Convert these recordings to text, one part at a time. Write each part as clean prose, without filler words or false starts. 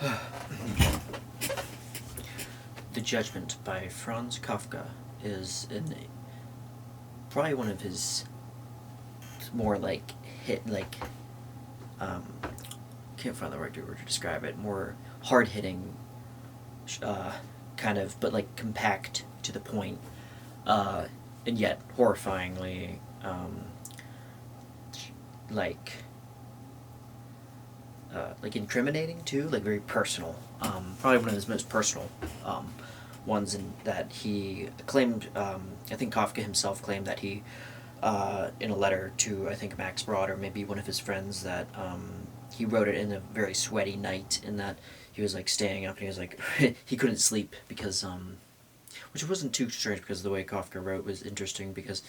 The Judgement by Franz Kafka is probably one of his more um, can't find the right word to describe it, more hard hitting, uh, kind of, but like compact to the point, and yet horrifyingly, like, like incriminating too, like very personal. Probably one of his most personal ones, in that he claimed. I think Kafka himself claimed that he, in a letter to I think Max Brod or maybe one of his friends, that he wrote it in a very sweaty night, and that he was like staying up and he was like he couldn't sleep because which wasn't too strange because the way Kafka wrote was interesting because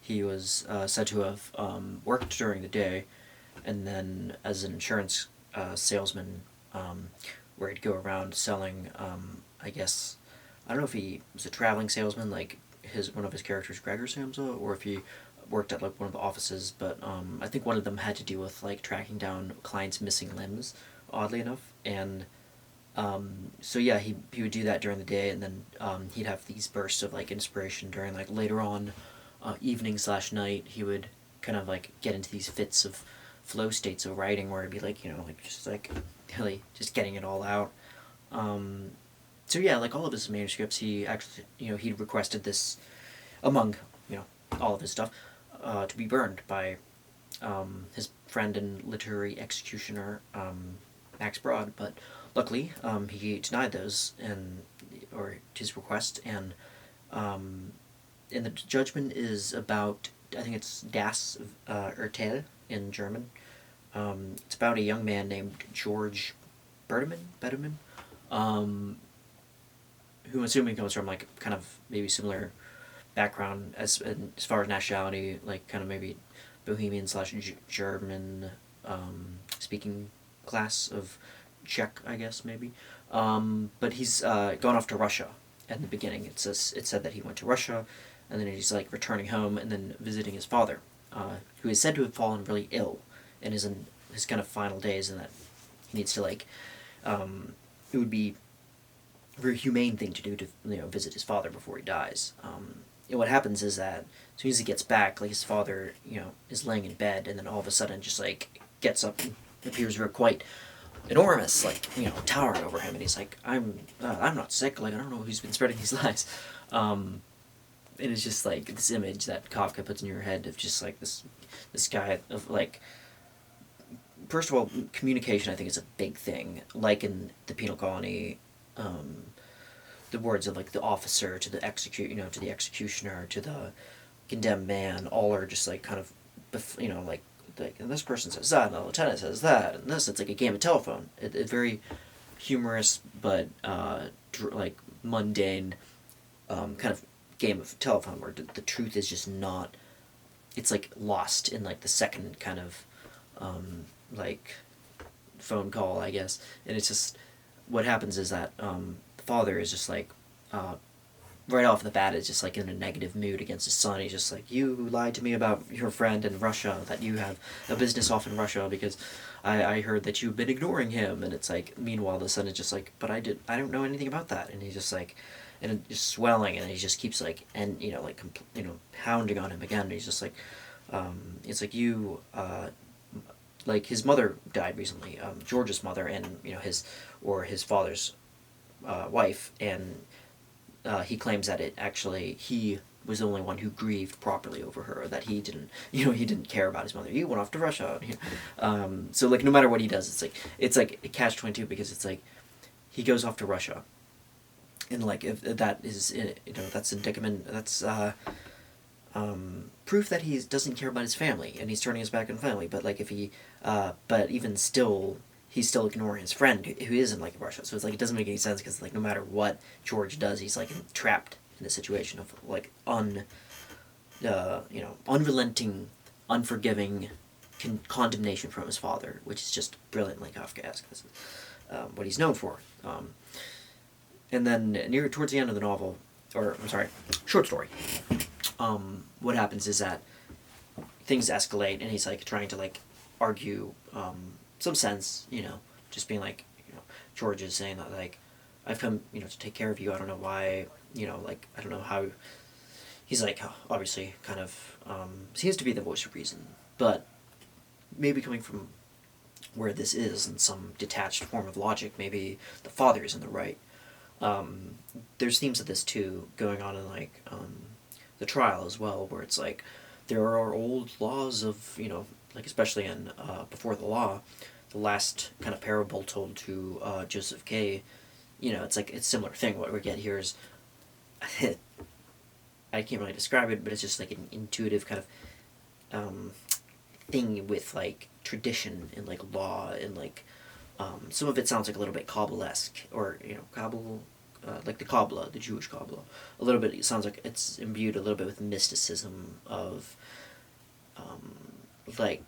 he was said to have worked during the day, and then as an insurance salesman, where he'd go around selling. I guess I don't know if he was a traveling salesman like one of his characters, Gregor Samsa, or if he worked at like one of the offices. But I think one of them had to do with like tracking down clients' missing limbs, oddly enough, and so yeah, he would do that during the day, and then he'd have these bursts of like inspiration during like later on, evening slash night. He would kind of like get into these fits of flow states of writing where it'd be like like just like really just getting it all out. Um, so yeah, like all of his manuscripts, he actually he requested this among all of his stuff to be burned by his friend and literary executioner Max Brod, but luckily he denied those and or his request, and the judgment is about, I think it's Das Urteil in German. It's about a young man named George Berteman, um, who I'm assuming comes from like kind of maybe similar background as far as nationality, like kind of maybe Bohemian slash German speaking class of Czech, I guess maybe. But he's gone off to Russia. At the beginning, it said that he went to Russia, and then he's like returning home and then visiting his father, who is said to have fallen really ill, and is in his kind of final days, and that he needs to like. It would be a very humane thing to do to visit his father before he dies. And what happens is that as soon as he gets back, like his father, is laying in bed, and then all of a sudden just like gets up and appears very quite enormous, like towering over him, and he's like, I'm not sick, like I don't know who's been spreading these lies, and it's just like this image that Kafka puts in your head of just like this guy of like, first of all, communication I think is a big thing, like in the penal colony. The words of like the officer to the to the executioner to the condemned man, all are just like kind of like and this person says that and the lieutenant says that, and this, it's like a game of telephone. It very humorous but like mundane kind of game of telephone where the truth is just not, it's like lost in like the second kind of like phone call, I guess. And it's just, what happens is that the father is just like right off the bat is just like in a negative mood against his son. He's just like, you lied to me about your friend in Russia, that you have a business off in Russia because I heard that you've been ignoring him. And it's like, meanwhile the son is just like, but I don't know anything about that. And he's just like, and it's just swelling, and he just keeps like, and like pounding on him again. And he's just like, it's like, you like his mother died recently, George's mother, and his father's wife, and he claims that it actually, he was the only one who grieved properly over her, that he didn't he didn't care about his mother. He went off to Russia. So like no matter what he does, it's like a catch-22, because it's like he goes off to Russia, and like if that is that's indictment, that's proof that he doesn't care about his family and he's turning his back on family. But like if he but even still, he's still ignoring his friend who is in like Russia. So it's like it doesn't make any sense, because like no matter what George does, he's like trapped in a situation of like unrelenting, unforgiving condemnation from his father, which is just brilliantly Kafkaesque. This is what he's known for. And then near towards the end of the novel, or I'm sorry, short story. What happens is that things escalate, and he's like trying to like argue some sense, just being like, George is saying that, like, I've come, to take care of you. I don't know why, like, I don't know how. He's like, obviously, kind of seems to be the voice of reason, but maybe coming from where this is in some detached form of logic, maybe the father is in the right. There's themes of this too going on in, like, the trial as well, where it's like there are old laws of, like, especially in Before the Law, the last kind of parable told to Joseph K. It's like it's a similar thing. What we get here is I can't really describe it, but it's just like an intuitive kind of thing with, like, tradition and, like, law and, like, some of it sounds like a little bit Kabbalesque, or Kabul, like the Kabbalah, the Jewish Kabbalah. A little bit, it sounds like it's imbued a little bit with mysticism of like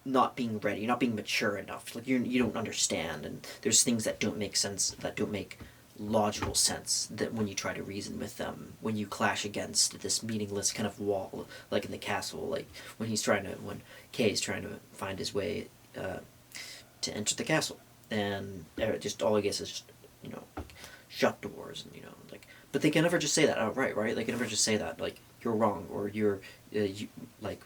not being ready, not being mature enough. Like you don't understand, and there's things that don't make sense, that don't make logical sense, that when you try to reason with them, when you clash against this meaningless kind of wall, like in the castle, like when Kay is trying to find his way to enter the castle, and just all he gets is just like, shut doors, and like, but they can never just say that outright, right? They can never just say that, like, you're wrong, or you're you, like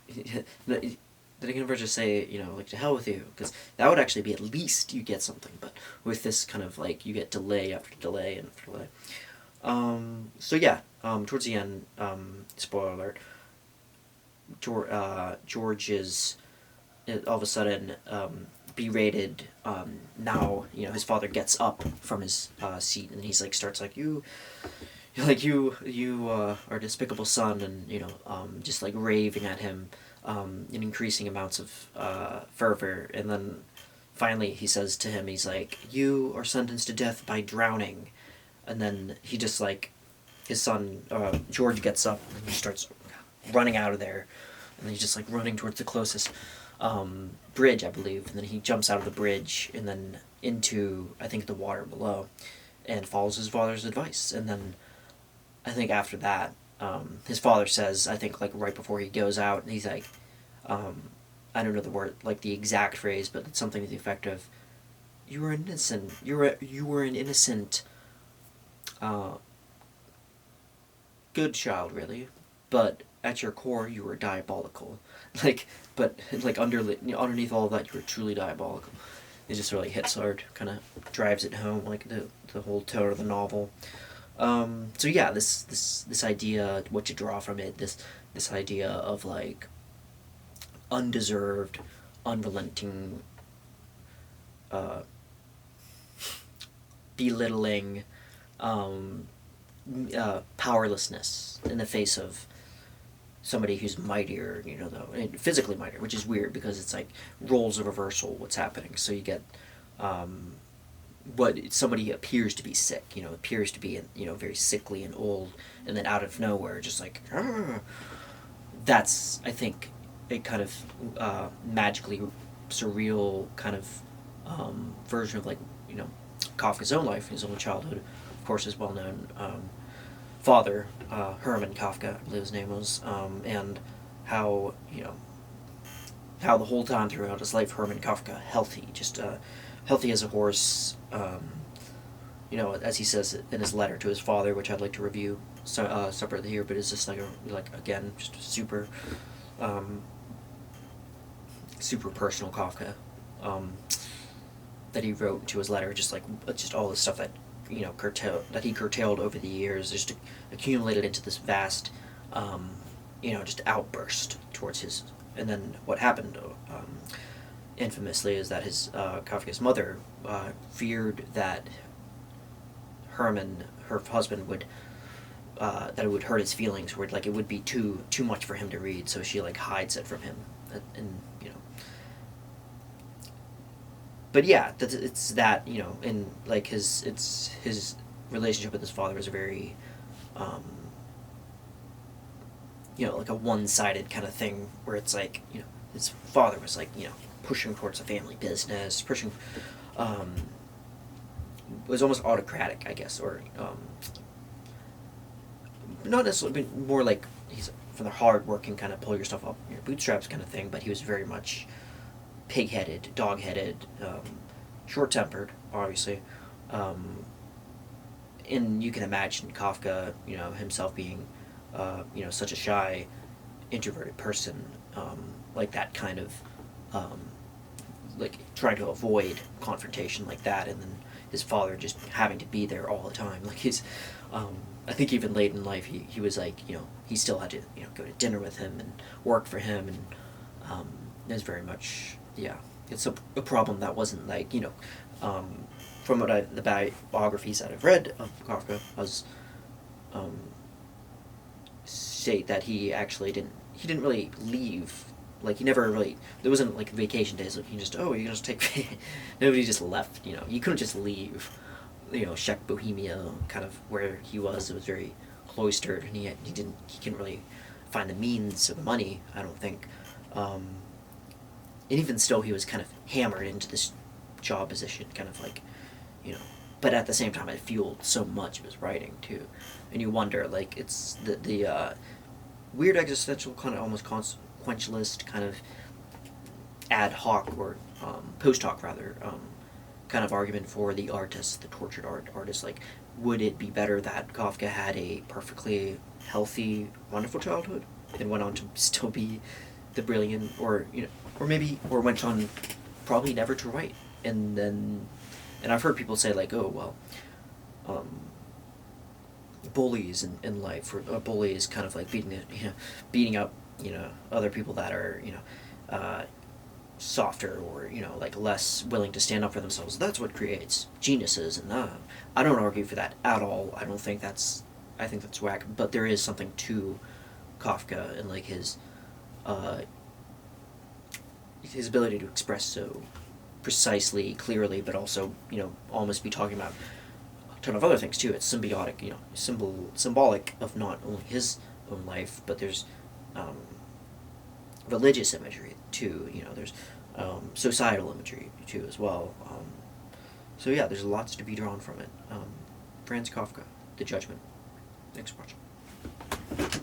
they can never just say, like, to hell with you, because that would actually be at least you get something. But with this kind of, like, you get delay after delay and after delay. So yeah, towards the end, spoiler alert, George is all of a sudden berated. Now his father gets up from his seat, and he's like, starts like, you are a despicable son, and just like raving at him in increasing amounts of fervor. And then finally he says to him, he's like, you are sentenced to death by drowning. And then he just, like, his son George gets up and he starts running out of there, and he's just like running towards the closest bridge, I believe, and then he jumps out of the bridge and then into, I think, the water below, and follows his father's advice. And then I think after that, his father says, I think, like, right before he goes out, and he's like, I don't know the word, like the exact phrase, but it's something to the effect of, you were innocent, you were an innocent good child, really, but at your core you were diabolical. Like, but like underneath all of that, you were truly diabolical. It just really hits hard, kind of drives it home, like the whole tone of the novel. So yeah, this idea, what you draw from it, this idea of, like, undeserved, unrelenting, belittling, powerlessness in the face of somebody who's mightier, though, and physically mightier, which is weird because it's like roles of reversal, what's happening. So you get what somebody appears to be sick, appears to be, very sickly and old, and then out of nowhere, just like, "Argh." That's, I think, a kind of magically surreal kind of version of, like, Kafka's own life, his own childhood. Of course, his well-known father, Herman Kafka, I believe his name was, and how, how the whole time throughout his life, Herman Kafka, healthy, just healthy as a horse, as he says in his letter to his father, which I'd like to review separately here, but it's just like again, just super, super personal Kafka, that he wrote to his letter, just all the stuff that he curtailed over the years, just accumulated into this vast, just outburst towards his. And then what happened, infamously, is that his Kafka's mother feared that Herman, her husband, would that it would hurt his feelings, or it would be too much for him to read, so she hides it from him, and. But yeah, it's that, and his relationship with his father is a very, like a one-sided kind of thing, where it's like, his father was pushing towards a family business, pushing, was almost autocratic, I guess, or not necessarily, but more like he's from the hard-working kind of pull yourself up your bootstraps kind of thing, but he was very much pig-headed, dog-headed, short-tempered, obviously, and you can imagine Kafka, himself being, such a shy, introverted person, like that kind of, um, like trying to avoid confrontation like that, and then his father just having to be there all the time. Like I think even late in life, he was like, he still had to, go to dinner with him and work for him, and it's very much, yeah, it's a problem that wasn't like, from the biographies that I've read of Kafka was, um, state that he didn't really leave. Like he never really, there wasn't like vacation days. Like you just take, nobody just left. You couldn't just leave. Czech Bohemia, kind of where he was. It was very cloistered, and he couldn't really find the means or the money. I don't think. And even still, he was kind of hammered into this job position, kind of like, you know. But at the same time, it fueled so much of his writing too, and you wonder, like, it's the weird existential kind of almost consequentialist kind of ad hoc or post hoc rather kind of argument for the artist, the tortured artist. Like, would it be better that Kafka had a perfectly healthy, wonderful childhood and went on to still be the brilliant, or went on probably never to write, and I've heard people say like, oh well, bullies in life, or a bully is kind of like beating up other people that are softer, or like less willing to stand up for themselves. That's what creates geniuses, and I don't argue for that at all. I think that's whack. But there is something to Kafka and like his ability to express so precisely, clearly, but also almost be talking about a ton of other things too. It's symbiotic, symbolic of not only his own life, but there's religious imagery too. There's societal imagery too as well. So yeah, there's lots to be drawn from it. Franz Kafka, The Judgment. Thanks for watching.